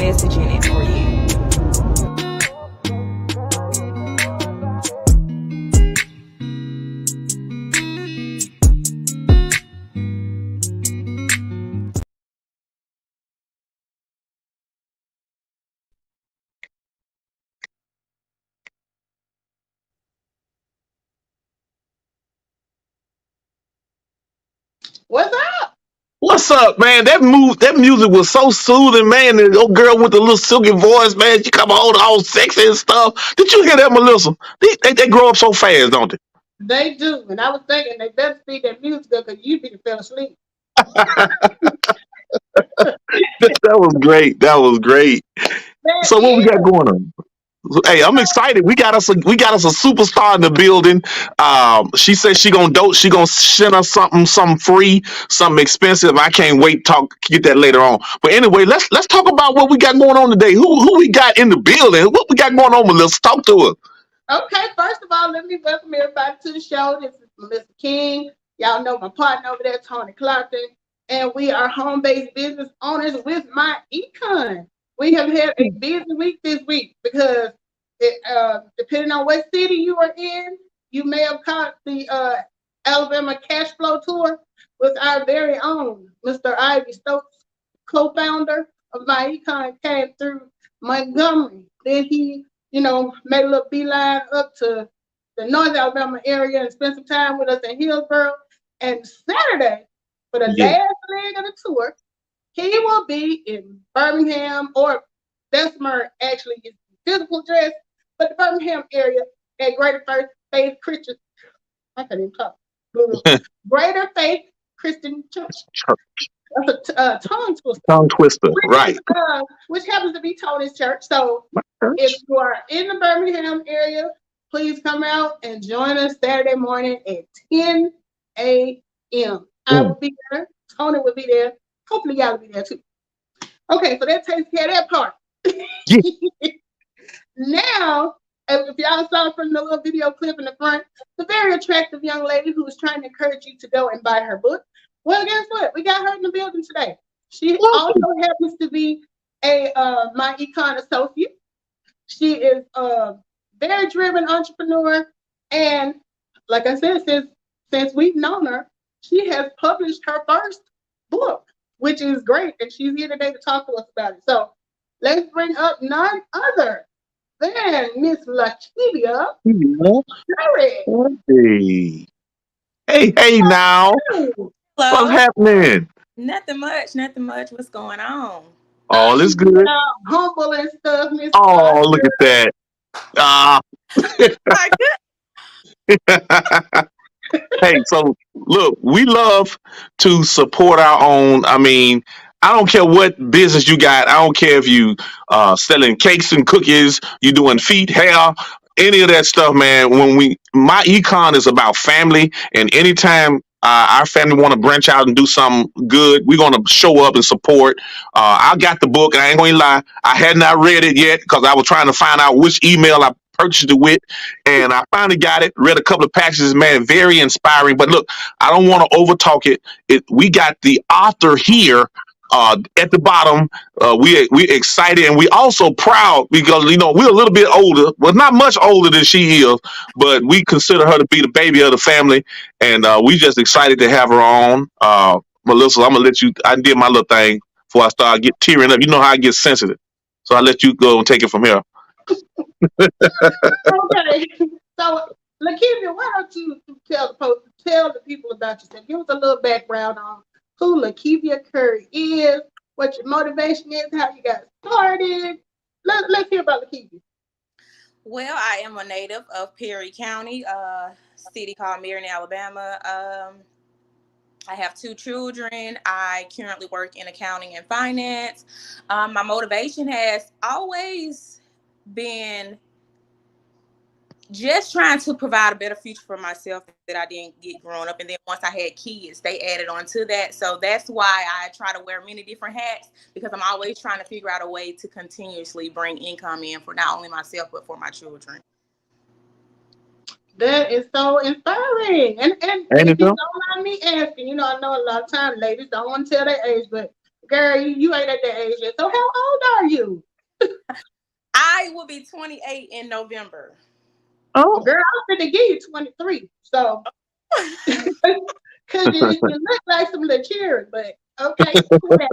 message in it for you. What's up? What's up, man? That music was so soothing, man. The old girl with the little silky voice, man. She come on all sexy and stuff. Did you hear that, Melissa? They grow up so fast, don't they? They do. And I was thinking they better speak that music because you be fell asleep. That was great. That was great. That So what we got is. going on? Hey, I'm excited. We got us a superstar in the building. She said she gonna dope. She gonna send us something free, something expensive. I can't wait. Get that later on. But anyway, let's talk about what we got going on today. Who we got in the building? What we got going on, Melissa? Talk to us. Okay, first of all, let me welcome everybody to the show. This is Melissa King. Y'all know my partner over there, Tony Clarkson. And we are home-based business owners with myEcon. We have had a busy week this week because depending on what city you are in, you may have caught the Alabama Cash Flow Tour with our very own Mr. Ivy Stokes, co-founder of myEcon, came through Montgomery. Then he, made a little beeline up to the North Alabama area and spent some time with us in Hillsborough. And Saturday, for the last leg of the tour, he will be in Birmingham, or Bessemer actually is the physical address, but the Birmingham area at Greater Faith Christian. I can't even talk. Greater Faith Christian Church. That's a tongue twister. Tongue twister, right? Which happens to be Tony's church. So if you are in the Birmingham area, please come out and join us Saturday morning at 10 a.m. I will be there. Tony will be there. Hopefully, y'all will be there too. Okay, so that takes care of that part. Now, if y'all saw from the little video clip in the front, the very attractive young lady who is trying to encourage you to go and buy her book. Well, guess what? We got her in the building today. She also happens to be a myEcon associate. She is a very driven entrepreneur, and like I said, since we've known her, she has published her first book, which is great, and she's here today to talk to us about it. So let's bring up none other than Miss Lakeyvia Curry. Hey, now. Hello. What's happening? Nothing much. What's going on? All is good. Humble and stuff, Miss. Oh, look at that. Hey, so look, we love to support our own. I mean, I don't care what business you got. I don't care if you selling cakes and cookies, you doing feet, hair, any of that stuff, man. myEcon is about family, and anytime our family want to branch out and do something good, we're gonna show up and support. I got the book, and I ain't gonna lie, I had not read it yet because I was trying to find out which email I purchased it with, and I finally got it. Read a couple of passages, man, very inspiring. But look, I don't want to overtalk it. We got the author here at the bottom. We excited, and we also proud because we're a little bit older. Well, not much older than she is, but we consider her to be the baby of the family, and we just excited to have her on. Melissa, I'm gonna let you. I did my little thing before I start tearing up. You know how I get sensitive, so I let you go and take it from here. Okay, so Lakeyvia, why don't you tell the people about yourself? Give us a little background on who Lakeyvia Curry is, what your motivation is, how you got started. Let's hear about Lakeyvia. Well, I am a native of Perry County, city called Marion, Alabama. I have 2 children. I currently work in accounting and finance. My motivation has always been just trying to provide a better future for myself that I didn't get growing up. And then once I had kids, they added on to that. So that's why I try to wear many different hats, because I'm always trying to figure out a way to continuously bring income in for not only myself, but for my children. That is so inspiring. And if you don't mind me asking, I know a lot of times ladies don't want to tell their age, but girl, you ain't at that age yet. So how old are you? I will be 28 in November. Well, Oh. girl, I'm finna give you 23. So, because you look like some little cherry, but okay, 28.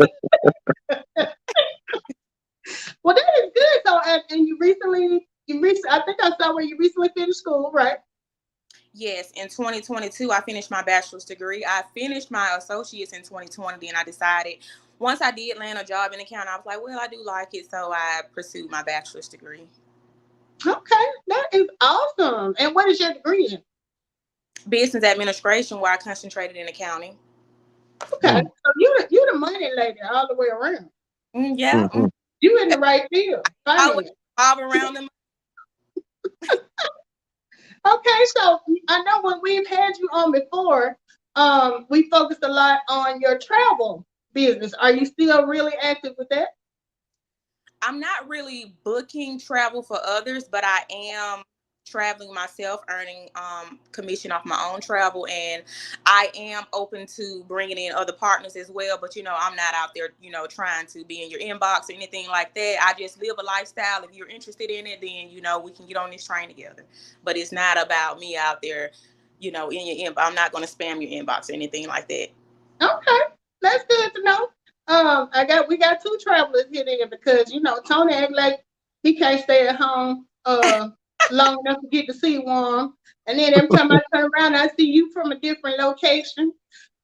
Well, that is good. So, and I think I saw where you recently finished school, right? Yes, in 2022, I finished my bachelor's degree. I finished my associates in 2020, and I decided once I did land a job in accounting, I was like, well, I do like it, so I pursued my bachelor's degree. Okay, that is awesome. And what is your degree in? Business administration, where I concentrated in accounting. Okay, so you the money lady all the way around. Yeah, Mm-hmm. You in the right field, I would finance. bob around them. Okay, so I know when we've had you on before, we focused a lot on your travel business. Are you still really active with that? I'm not really booking travel for others, but I am traveling myself, earning commission off my own travel, and I am open to bringing in other partners as well. But I'm not out there, trying to be in your inbox or anything like that. I just live a lifestyle. If you're interested in it, then we can get on this train together. But it's not about me out there, in your inbox. I'm not going to spam your inbox or anything like that. Okay, that's good to know. We got two travelers here then because Tony act like he can't stay at home long enough to get to see one. And then every time I turn around, I see you from a different location,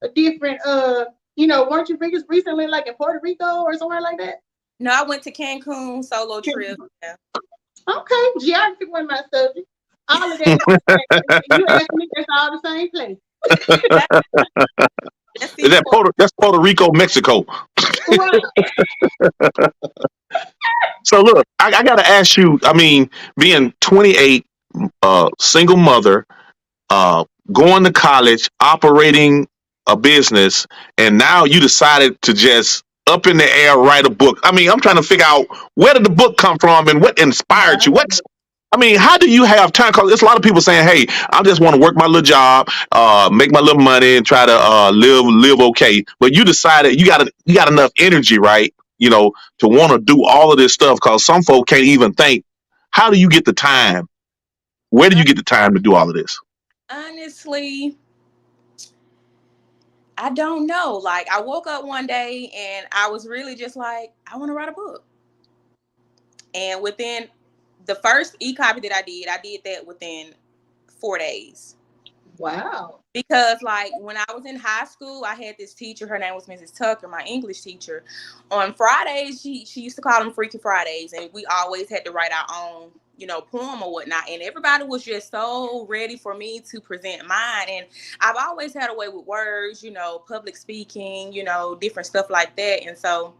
a different weren't you recently like in Puerto Rico or somewhere like that? No, I went to Cancun solo trip. Yeah. Okay, geography was my subject. All of that. You asked me, that's all the same place. That's Puerto Rico, Mexico. Right. So look, I got to ask you. I mean, being 28, single mother, uh, going to college, operating a business, and now you decided to just up in the air write a book. I mean, I'm trying to figure out where did the book come from and what inspired you. I mean, how do you have time? Because there's a lot of people saying, "Hey, I just want to work my little job, make my little money, and try to live okay." But you decided you got enough energy, right? To want to do all of this stuff. Because some folk can't even think. How do you get the time? Where do you get the time to do all of this? Honestly, I don't know. Like, I woke up one day and I was really just like, I want to write a book. And within the first e-copy that I did that within 4 days. Wow. Because like when I was in high school, I had this teacher, her name was Mrs. Tucker, my English teacher. On Fridays, she used to call them Freaky Fridays, and we always had to write our own, poem or whatnot. And everybody was just so ready for me to present mine. And I've always had a way with words, public speaking, different stuff like that. And so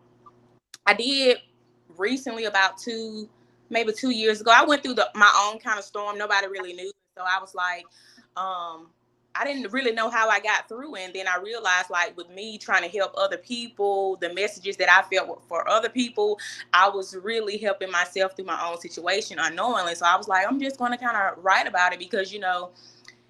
I did recently, about maybe 2 years ago, I went through my own kind of storm. Nobody really knew. So I was like, I didn't really know how I got through. And then I realized, like, with me trying to help other people, the messages that I felt for other people, I was really helping myself through my own situation unknowingly. So I was like, I'm just going to kind of write about it because,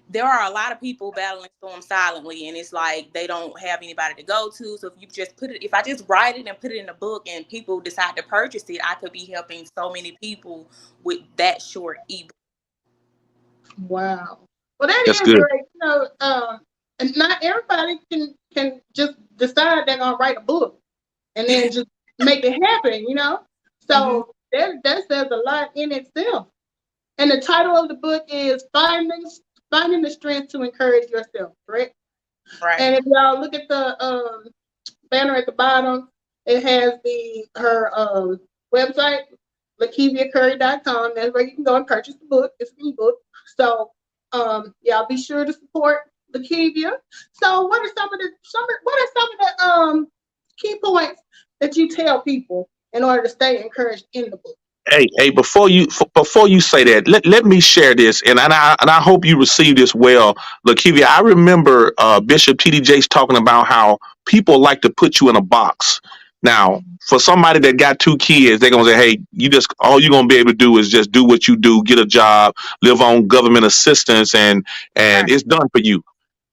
there are a lot of people battling storms silently, and it's like they don't have anybody to go to. So if I just write it and put it in a book and people decide to purchase it, I could be helping so many people with that short ebook. Wow. Well, that That's is good. great. And not everybody can just decide they're gonna write a book and then just make it happen. So that says a lot in itself. And the title of the book is Finding the Strength to Encourage Yourself, correct? Right. And if y'all look at the banner at the bottom, it has her website, LakeyviaCurry.com. That's where you can go and purchase the book. It's an ebook. So y'all be sure to support Lakeyvia. So what are some of the key points that you tell people in order to stay encouraged in the book? Hey, before you say that, let me share this, and I hope you receive this well, Lakeyvia. I remember Bishop T.D. Jakes talking about how people like to put you in a box. Now, for somebody that got two kids, they're gonna say, "Hey, all you're gonna be able to do is just do what you do, get a job, live on government assistance, and it's done for you."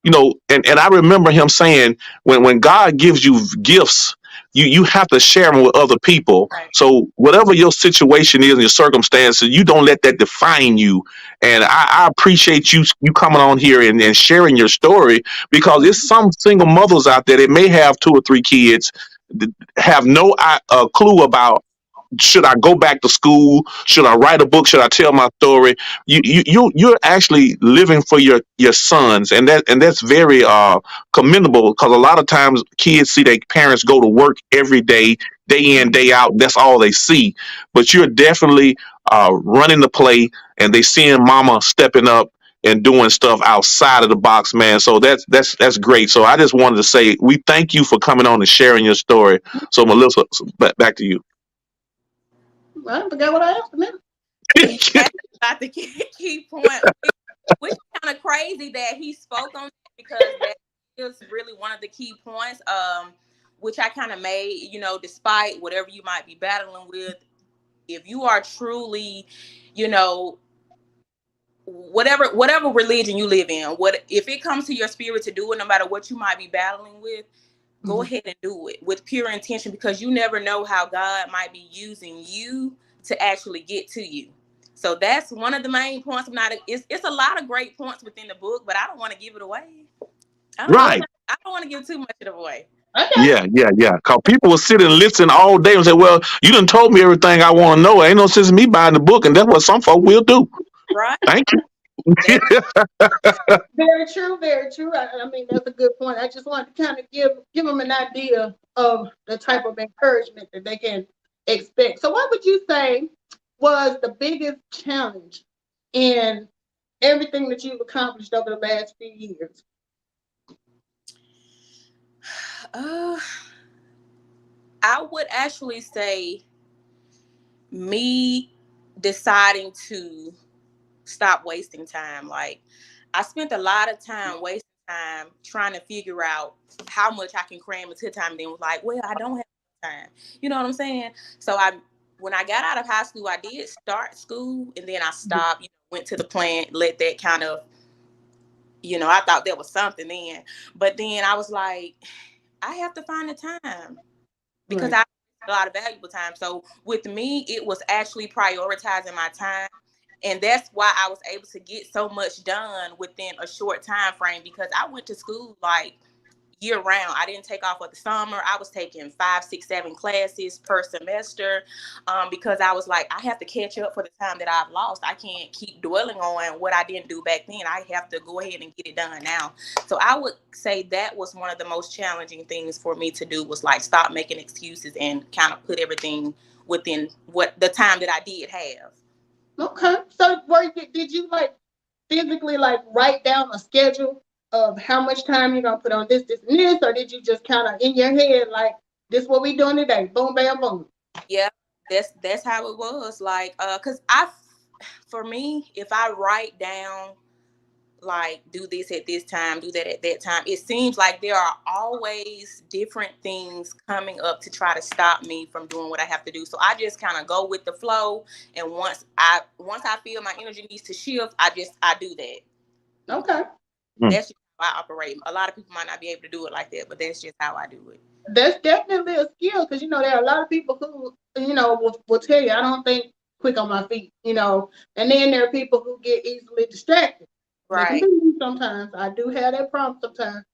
And I remember him saying, when God gives you gifts, you have to share them with other people. Right. So whatever your situation is and your circumstances, you don't let that define you. And I appreciate you coming on here and sharing your story, because there's some single mothers out there that may have 2 or 3 kids, have no clue about, should I go back to school? Should I write a book? Should I tell my story? You're actually living for your sons, and that's very commendable, because a lot of times kids see their parents go to work every day in, day out. That's all they see. But you're definitely running the play, and they seeing mama stepping up and doing stuff outside of the box, man. So that's great. So I just wanted to say we thank you for coming on and sharing your story. So Melissa, back to you. I forgot what I asked him. He asked about the key point, which is kind of crazy that he spoke on that, because that is really one of the key points, which I kind of made, despite whatever you might be battling with, if you are truly, whatever religion you live in, if it comes to your spirit to do it, no matter what you might be battling with, go ahead and do it with pure intention, because you never know how God might be using you to actually get to you. So that's one of the main points. It's a lot of great points within the book, but I don't want to give it away. Right. I don't want to give too much of it away. Okay. Yeah. Cause people will sit and listen all day and say, "Well, you done told me everything I want to know. Ain't no sense in me buying the book." And that's what some folk will do. Right. Thank you. Very true, very true. I mean, that's a good point. I just wanted to kind of give them an idea of the type of encouragement that they can expect. So what would you say was the biggest challenge in everything that you've accomplished over the last few years? I would actually say me deciding to stop wasting time. Like, I spent a lot of time wasting time trying to figure out how much I can cram into time, and then was like, well, I don't have time. You know what I'm saying? So when I got out of high school, I did start school, and then I stopped, went to the plant, let that kind of, I thought there was something then. But then I was like, I have to find the time, because I have a lot of valuable time. So with me, it was actually prioritizing my time. And that's why I was able to get so much done within a short time frame, because I went to school like year round. I didn't take off for the summer. I was taking 5, 6, 7 classes per semester, because I was like, I have to catch up for the time that I've lost. I can't keep dwelling on what I didn't do back then. I have to go ahead and get it done now. So I would say that was one of the most challenging things for me to do, was like stop making excuses and kind of put everything within what the time that I did have. Okay. So did you like physically like write down a schedule of how much time you're gonna put on this, and this, or did you just kind of in your head like, this what we doing today? Boom, bam, boom. Yeah, that's how it was. Like, cause for me, if I write down like, do this at this time, do that at that time, it seems like there are always different things coming up to try to stop me from doing what I have to do. So I just kind of go with the flow, and once I feel my energy needs to shift, I do that. Okay. That's just how I operate. A lot of people might not be able to do it like that, but that's just how I do it. That's definitely a skill, because there are a lot of people who will tell you, I don't think quick on my feet, and then there are people who get easily distracted. Right. Sometimes I do have that problem sometimes,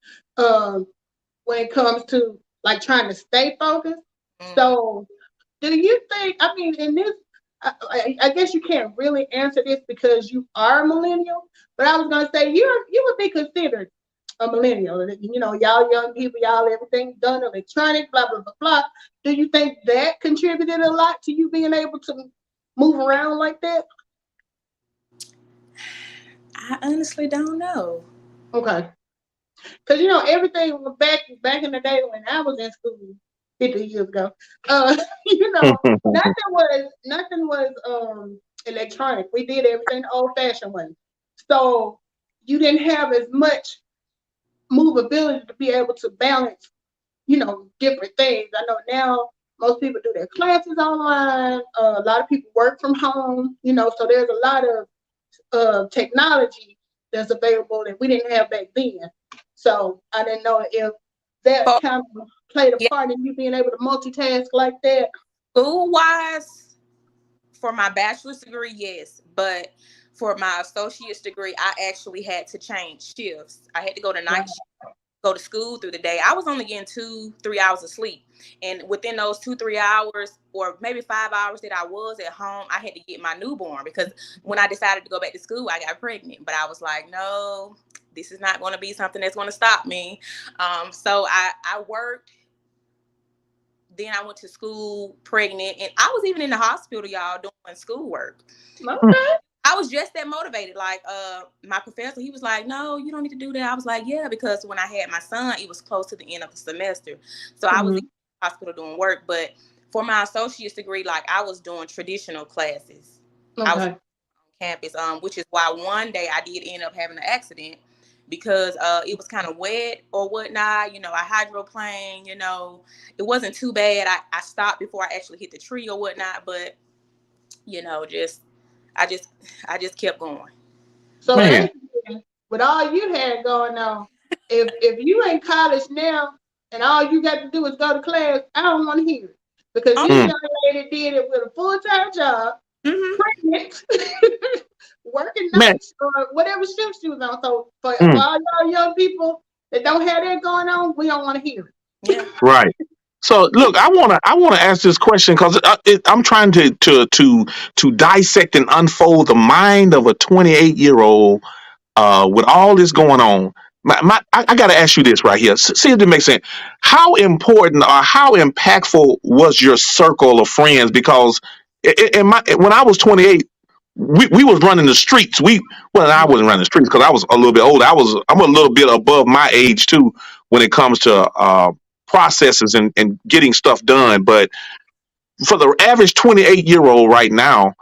when it comes to like trying to stay focused. So do you think, I mean, in this, I guess you can't really answer this because you are a millennial, but I was gonna say you would be considered a millennial. Y'all young people, y'all everything done electronic, blah blah blah blah. Do you think that contributed a lot to you being able to move around like that? I honestly don't know. Okay. Because everything was back in the day when I was in school 50 years ago. Nothing was electronic. We did everything the old fashioned way. So you didn't have as much movability to be able to balance, different things. I know now most people do their classes online. A lot of people work from home, so there's a lot of technology that's available that we didn't have back then. So I didn't know if that For, kind of played a yeah, part in you being able to multitask like that? school wise, for my bachelor's degree, yes, but for my associate's degree, I actually had to change shifts. I had to go to night shift, go to school through the day. I was only getting 2-3 hours of sleep. And within those 2-3 hours, or maybe 5 hours that I was at home, I had to get my newborn because when I decided to go back to school, I got pregnant. But I was like, no, this is not going to be something that's going to stop me. So I worked. Then I went to school pregnant, and I was even in the hospital, y'all, doing schoolwork. Okay. I was just that motivated. Like, my professor, he was like, "No, you don't need to do that." I was like, "Yeah," because when I had my son, it was close to the end of the semester, so I was in Mm-hmm. the hospital doing work. But for my associate's degree, like I was doing traditional classes. I was on Okay. campus, which is why one day I did end up having an accident because it was kind of wet or whatnot. You know, I hydroplaned. You know, it wasn't too bad. I stopped before I actually hit the tree or whatnot, but you know, I just I just kept going. So But Man, basically, with all you had going on, if you in college now and all you got to do is go to class, I don't want to hear it because um, this mm, young lady did it with a full-time job, mhm. pregnant, working man, nights or whatever shift she was on. So for mm, all y'all young people that don't have that going on, we don't want to hear it. Yeah. right. So look, I wanna ask this question because I'm trying to dissect and unfold the mind of a 28-year-old with all this going on. I got to ask you this right here. See if it makes sense. How important or how impactful was your circle of friends? Because when I was 28, we was running the streets. I wasn't running the streets because I was a little bit older. I'm a little bit above my age too when it comes to processes and getting stuff done. But for the average 28-year-old right now,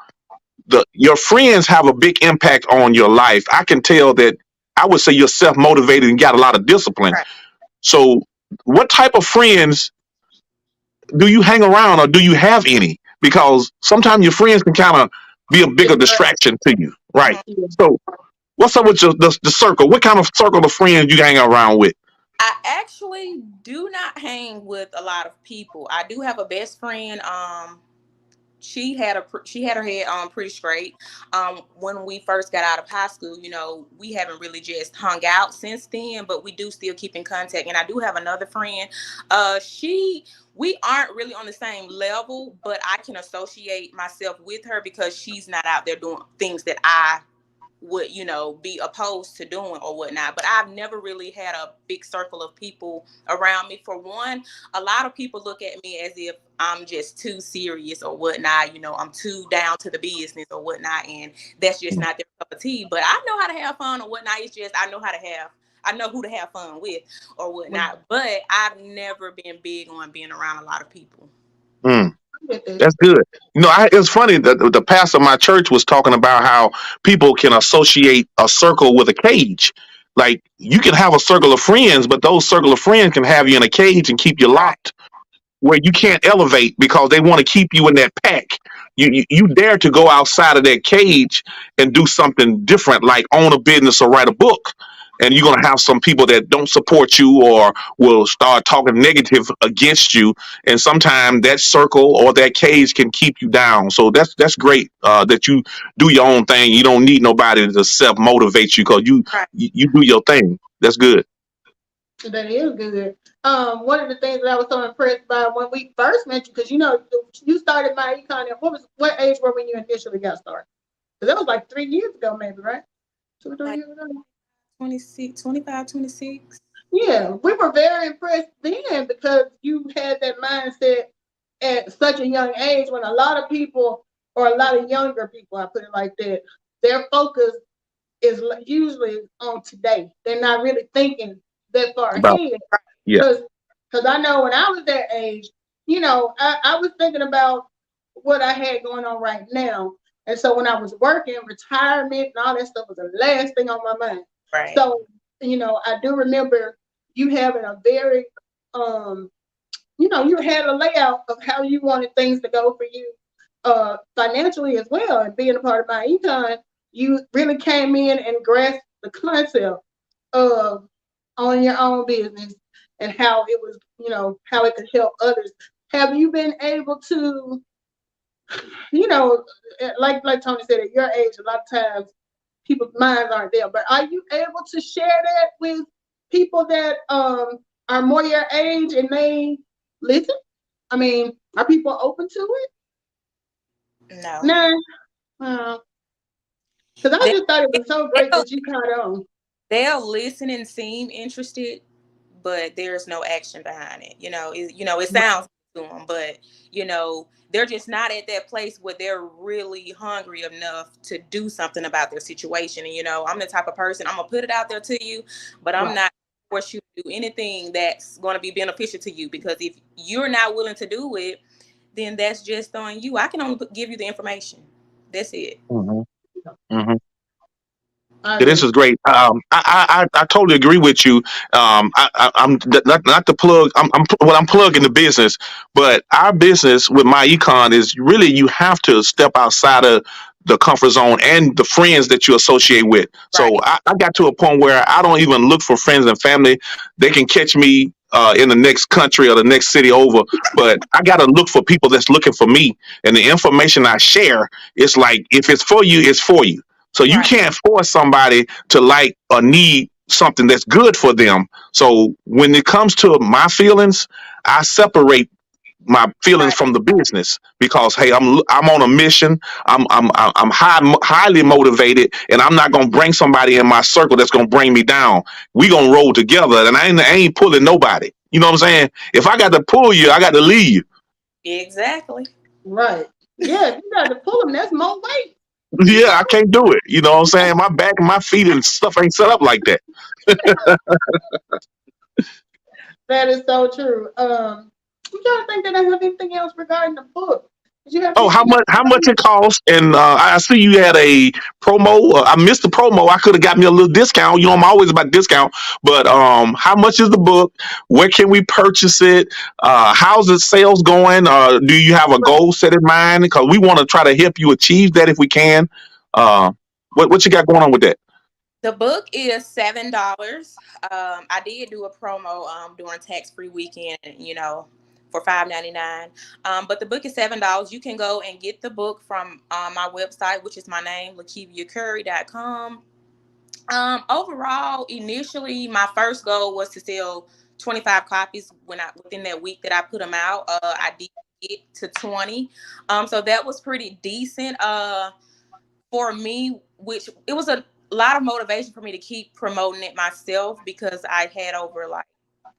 your friends have a big impact on your life. I can tell that. I would say you're self motivated and got a lot of discipline. Right. So, what type of friends do you hang around, or do you have any? Because sometimes your friends can kind of be a bigger distraction to you, right? Mhm. Yeah. So, what's up with the circle? What kind of circle of friends you hang around with? I actually do not hang with a lot of people. I do have a best friend. She had her head on pretty straight. When we first got out of high school, you know, we haven't really just hung out since then, but we do still keep in contact. And I do have another friend. She We aren't really on the same level, but I can associate myself with her because she's not out there doing things that I would, you know, be opposed to doing or whatnot. But I've never really had a big circle of people around me. For one, a lot of people look at me as if I'm just too serious or whatnot. You know, I'm too down to the business or whatnot, and that's just not their cup of tea. But I know how to have fun or whatnot. It's just I know who to have fun with or whatnot. But I've never been big on being around a lot of people. Mm. With it. That's good. It's funny that the pastor of my church was talking about how people can associate a circle with a cage. Like you can have a circle of friends, but those circle of friends can have you in a cage and keep you Right. locked where you can't elevate because they want to keep you in that pack. You dare to go outside of that cage and do something different, like own a business or write a book. And you're gonna have some people that don't support you or will start talking negative against you. And sometimes that circle or that cage can keep you down. So that's great that you do your own thing. You don't need nobody to self motivate you because Right. you do your thing. That's good. That is good. One of the things that I was so impressed by when we first met you, because you know you started my econ. What age were when you initially got started? Because that was like 3 years ago, maybe, right? 2 or 3 Like years ago. 26, 25, 26. Yeah, we were very impressed then because you had that mindset at such a young age when a lot of people, or a lot of younger people, I put it like that, their focus is usually on today. They're not really thinking that far About ahead. yeah. Because I know when I was that age, you know, I was thinking about what I had going on right now. And so when I was working, retirement and all that stuff was the last thing on my mind. Right. So, you know, I do remember you having a very, um, you know, you had a layout of how you wanted things to go for you financially as well. And being a part of my econ, you really came in and grasped the concept of owning your own business and how it was, how it could help others. Have you been able to, you know, like Tony said, at your age, a lot of times people's minds aren't there, but are you able to share that with people that are more your age and they listen? I mean, are people open to it? No. Nah. Because I just thought it was so great that you caught on. They'll listen and seem interested, but there's no action behind it. It sounds to them, but they're just not at that place where they're really hungry enough to do something about their situation. And I'm the type of person, I'm gonna put it out there to you, but I'm not force you to do anything that's going to be beneficial to you, because if you're not willing to do it, then that's just on you. I can only give you the information. That's it. This is great. I totally agree with you. I'm not to plug. I'm plugging the business, but our business with myEcon is really, you have to step outside of the comfort zone and the friends that you associate with. So I got to a point where I don't even look for friends and family. They can catch me in the next country or the next city over, but I got to look for people that's looking for me. And the information I share, it's like, if it's for you, it's for you. So you can't force somebody to like or need something that's good for them. So when it comes to my feelings, I separate my feelings from the business, because hey, I'm on a mission. I'm highly motivated, and I'm not gonna bring somebody in my circle that's gonna bring me down. We gonna roll together, and I ain't pulling nobody. You know what I'm saying? If I got to pull you, I got to leave you. Exactly. Right. Yeah, if you got to pull them, that's more weight. Yeah, I can't do it. You know what I'm saying? My back and my feet and stuff ain't set up like that. That is so true. I'm trying to think that I have anything else regarding the book. Did you have Oh, anything else? how much it costs? And I see you had a promo. I missed the promo. I could have got me a little discount. You know, I'm always about discount. But how much is the book? Where can we purchase it? How's the sales going? Do you have a goal set in mind? Because we want to try to help you achieve that if we can. What you got going on with that? The book is $7. I did do a promo during tax-free weekend, for $5.99. But the book is $7. You can go and get the book from my website, which is my name, LakeyviaCurry.com. Overall, initially, my first goal was to sell 25 copies within that week that I put them out. I did get to 20. So that was pretty decent for me, which it was a lot of motivation for me to keep promoting it myself, because I had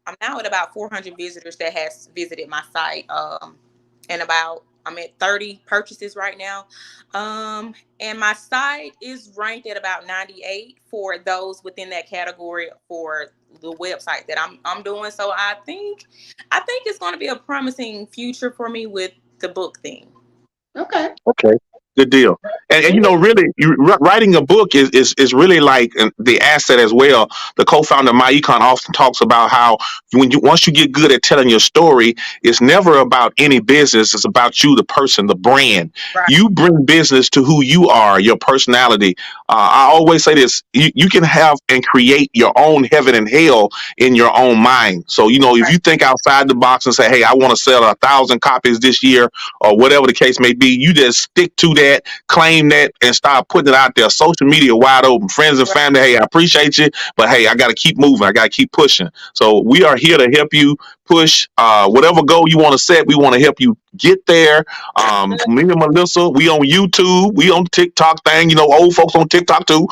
I'm now at about 400 visitors that has visited my site, and I'm at 30 purchases right now, and my site is ranked at about 98 for those within that category for the website that I'm doing. So I think it's going to be a promising future for me with the book thing. Okay. Good deal. And really, writing a book is really like the asset as well. The co-founder of myEcon often talks about how once you get good at telling your story, it's never about any business. It's about you, the person, the brand. Right. You bring business to who you are, your personality. I always say this: you can have and create your own heaven and hell in your own mind. So if you think outside the box and say, "Hey, I want to sell 1,000 copies this year," or whatever the case may be, you just stick to that, claim that, and start putting it out there. Social media wide open. Friends and family, hey, I appreciate you, but hey, I got to keep moving. I got to keep pushing. So we are here to help you push whatever goal you want to set. We want to help you get there. Me and Melissa, we on YouTube, we on TikTok thing. Old folks on TikTok too.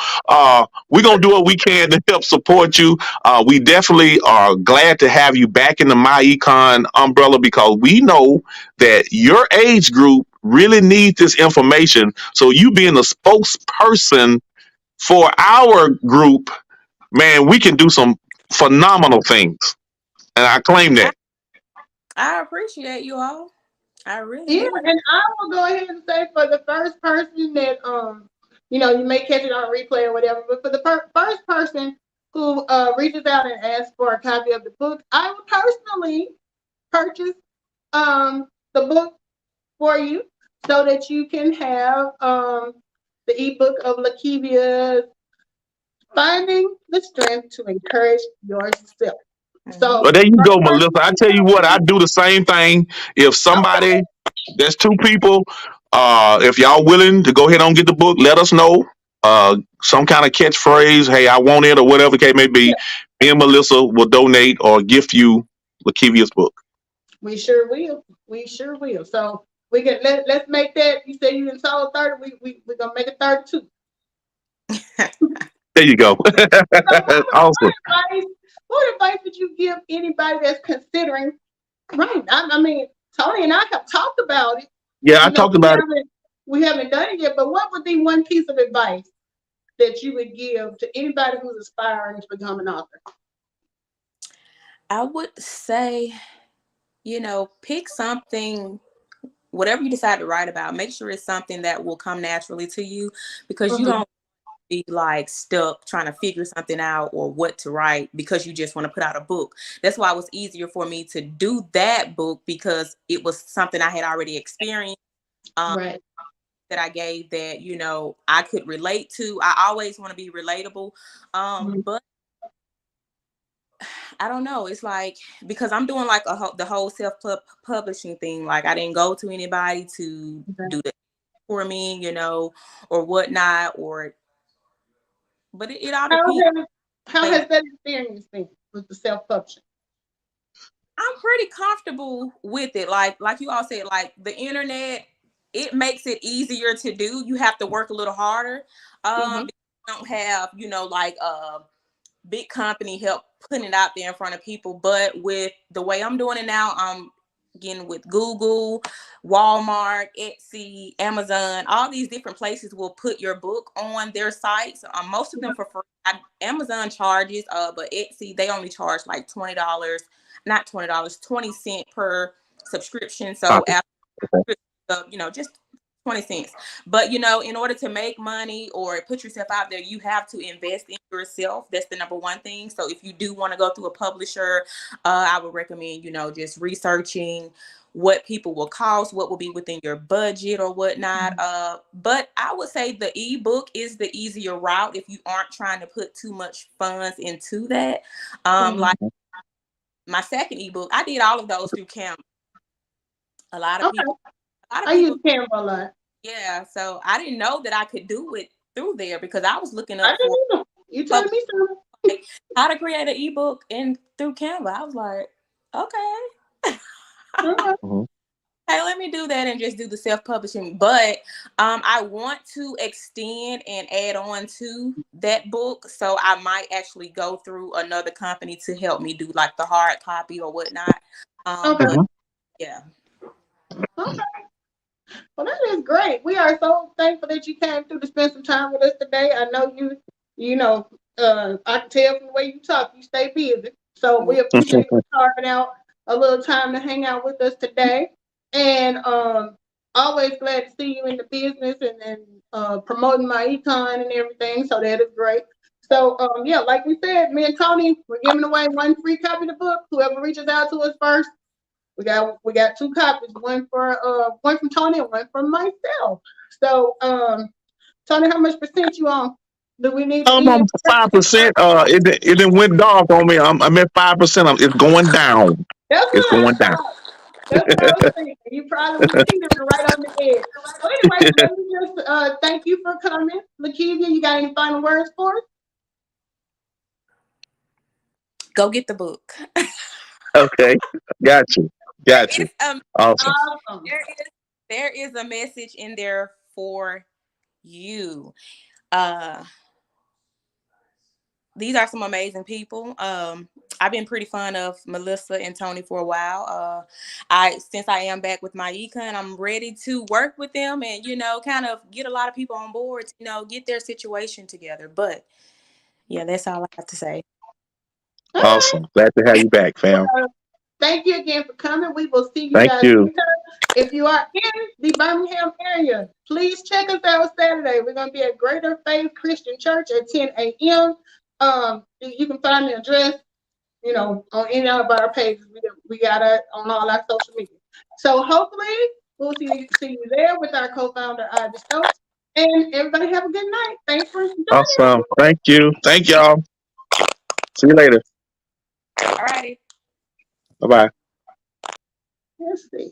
We're gonna do what we can to help support you. We definitely are glad to have you back in the myEcon umbrella, because we know that your age group really need this information. So you being a spokesperson for our group, man, we can do some phenomenal things. And I claim that. I appreciate you all. I really Yeah, do. and I will go ahead and say, for the first person that you may catch it on replay or whatever, but for the first person who reaches out and asks for a copy of the book, I will personally purchase the book for you, so that you can have the ebook of Lakeyvia, Finding the Strength to Encourage Yourself. Mhm. So Well, there you first go, person Melissa. to I reach tell you out what, to I me. do the same thing. If Okay. somebody, there's two people, if y'all willing to go ahead and get the book, let us know. Some kind of catchphrase, hey, I want it, or whatever the case may be. Yeah, Me and Melissa will donate or gift you Lakeyvia's book. we sure will. We sure will. So we can let's make that. You say you in sold 30. We're gonna make it 32. There you go. So Awesome. what advice would you give anybody that's considering, right? I mean, Tony and I have talked about it. Yeah, I You know, talked about it. we haven't done it yet, but what would be one piece of advice that you would give to anybody who's aspiring to become an author? I would say, pick something, whatever you decide to write about, make sure it's something that will come naturally to you, because you Mm-hmm. don't be like stuck trying to figure something out or what to write because you just want to put out a book. That's why it was easier for me to do that book, because it was something I had already experienced, um, Right. that I gave that, I could relate to. I always want to be relatable. Mm-hmm. But I don't know. It's like, because I'm doing like the whole self publishing thing. Like, I didn't go to anybody to Okay. do that for me, or whatnot, but it all How depends. has how Like, has that experience been with the self publishing? I'm pretty comfortable with it. Like you all said, like the internet, it makes it easier to do. You have to work a little harder. Mm-hmm. Because you don't have, like big company help putting it out there in front of people. But with the way I'm doing it now, I'm getting with Google, Walmart, Etsy, Amazon. All these different places will put your book on their sites. Most of them for free. Amazon charges, but Etsy, they only charge like $20, not $20, 20 cents per subscription. So Copy. after, Okay. just 20 cents. But, in order to make money or put yourself out there, you have to invest in yourself. That's the number one thing. So if you do want to go through a publisher, I would recommend, just researching what people will cost, what will be within your budget or whatnot. But I would say the ebook is the easier route if you aren't trying to put too much funds into that. Mm-hmm. Like my second ebook, I did all of those through Canva. A lot of Okay. people, a lot of I use people Canva a lot. Yeah, so I didn't know that I could do it through there, because I was looking I up for didn't know. You telling public, me something? like, how to create an ebook and through Canva. I was like, okay, Okay. Mhm. hey, let me do that and just do the self-publishing. But I want to extend and add on to that book, so I might actually go through another company to help me do like the hard copy or whatnot. Okay. But Mhm. yeah, Okay. Well, that is great. We are so thankful that you came through to spend some time with us today. I know you know, I can tell from the way you talk, you stay busy. So we appreciate you carving out a little time to hang out with us today. And always glad to see you in the business and promoting myEcon and everything. So that is great. So yeah, like we said, me and Tony, we're giving away one free copy of the book. Whoever reaches out to us first, we got two copies, one from Tony and one from myself. So Tony, how much percent you on? Do we need to I'm even 5%. It didn't went dark on me. I'm at 5%. It's going down. That's It's what I going down. thought. That's what I was thinking. You probably was teetering right on the edge. So anyway, let me just thank you for coming. Lakeyvia, you got any final words for us? go get the book. Okay. Got you. There Got you. is Awesome. Awesome. there is there is a message in there for you. Uh these are some amazing people. I've been pretty fond of Melissa and Tony for a while. Since I am back with myEcon, I'm ready to work with them and kind of get a lot of people on board. Get their situation together. But yeah, that's all I have to say. All right. Awesome. Glad to have you back, fam. Well, thank you again for coming. We will see you Thank guys you. later. If you are in the Birmingham area, please check us out Saturday. We're going to be at Greater Faith Christian Church at 10 a.m. You can find the address, on any of our pages. We got it on all our social media. So hopefully we'll see you there with our co-founder, Ivy Stokes. And everybody have a good night. Thanks for joining us. Awesome. Thank you. Thank y'all. See you later. All righty. Bye bye. Let's see.